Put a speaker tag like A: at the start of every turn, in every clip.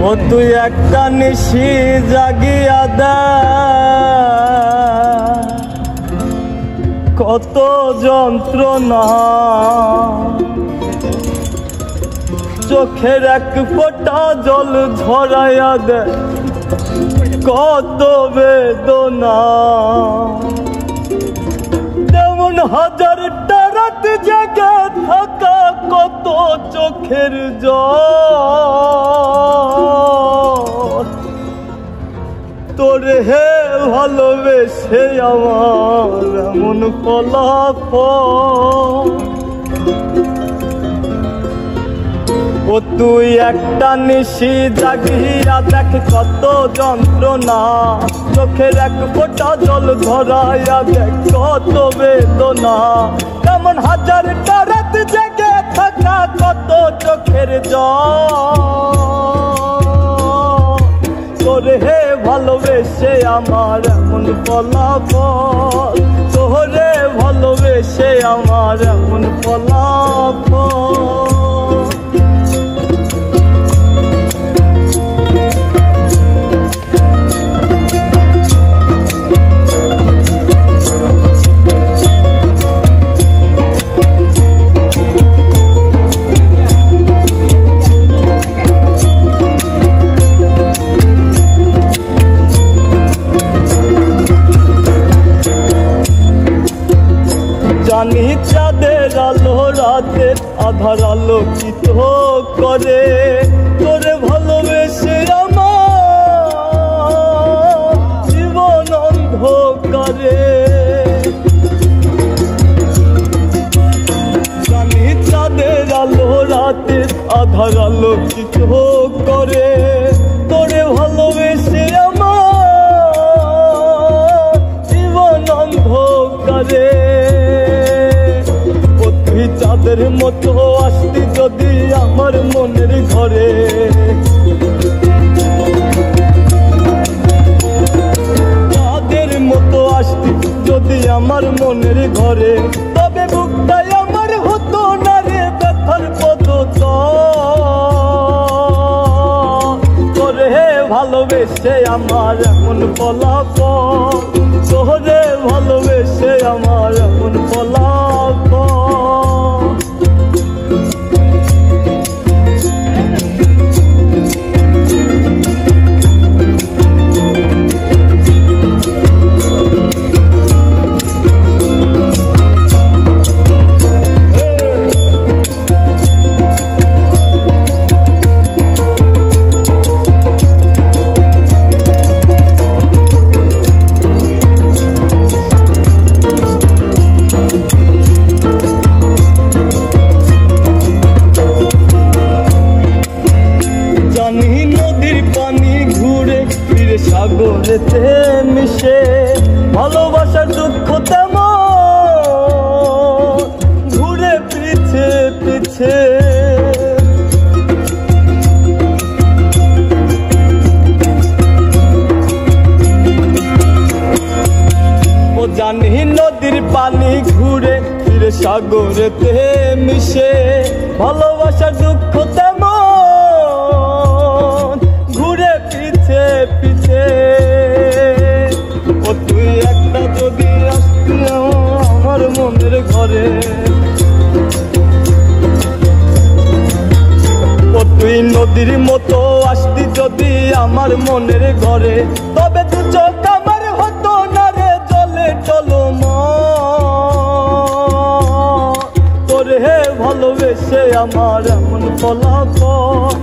A: ও তুই একটা নিশি জাগিয়া দে, কত যন্ত্রণা চোখের এক ফোঁটা জল ঝরাইয়া দে, কত বেদনা। তেমন হাজারটা রাত জেগে থাকা, কত চোখের জল। তোরে হে ভালোবেসে আমার এমন ফলাফল। ও তুই একটা নিশি জাগিয়া দেখ, কত যন্ত্রণা চোখের এক ফোঁটা জল ধরাইয়া দেখ, কত বেদনা। কেমন হাজারটা রাত জেগে থাকা, কত চোখের জল। তোরে হে ভালোবেসে আমার এমন ফলাফল, তোরে ভালোবেসে আমার এমন ফলাফল। জানি চাঁদের আলো রাতের আধার আলোকিত করে, তোরে ভালোবেসে আমার জীবন অন্ধকারে। জানি চাঁদের আলো রাতের আধার আলোকিত করে, তোরে ভালোবেসে আমার জীবন অন্ধকারে। চাঁদের মতো আসতি যদি আমার মনের ঘরে, চাঁদের মতো আসতি যদি আমার মনের ঘরে, তবে বুকটাই আমার হতো না রে ব্যথার পদতল। তোরে হে ভালোবেসে আমার এমন ফলাফল, তোরে ভালোবেসে আমার এমন ফলাফল। সাগরেতে মিশে ভালোবাসার দুঃখ তেমন ঘুরে পিছে পিছে। ও জানি নদীর পানি ঘুরে ফিরে সাগরেতে মিশে ভালোবাসার দুঃখ তেমন ঘুরে পিছে পিছে। ও তুই একটা যদি আসতি আমার মনের ঘরে, ও তুই নদীর মতো আসতি যদি আমার মনের ঘরে, তবে দু চোখ আমার হতো না রে জলে টলমল। তোরে হে ভালোবেসে আমার এমন ফলাফল,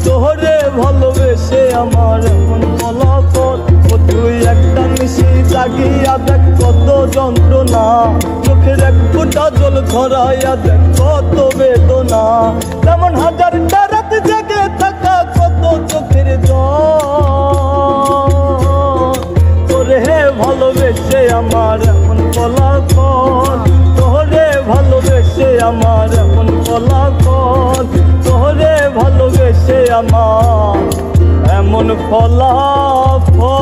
A: তোরে ভালোবেসে আমার এমন ফলাফল। ও তুই একটা নিশি জাগিয়া দেখ কত যন্ত্রণা, চোখের এক ফোঁটা জল ধরাইয়া দেখ কত বেদনা। তেমন হাজারটা রাত জেগে থাকা কত চোখের জল। তোরে হে ভালোবেসে আমার এমন ফলাফল, তোরে ভালোবেসে আমার এমন ফলাফল, তোরে ভালোবেসে আমার এমন ফলাফল।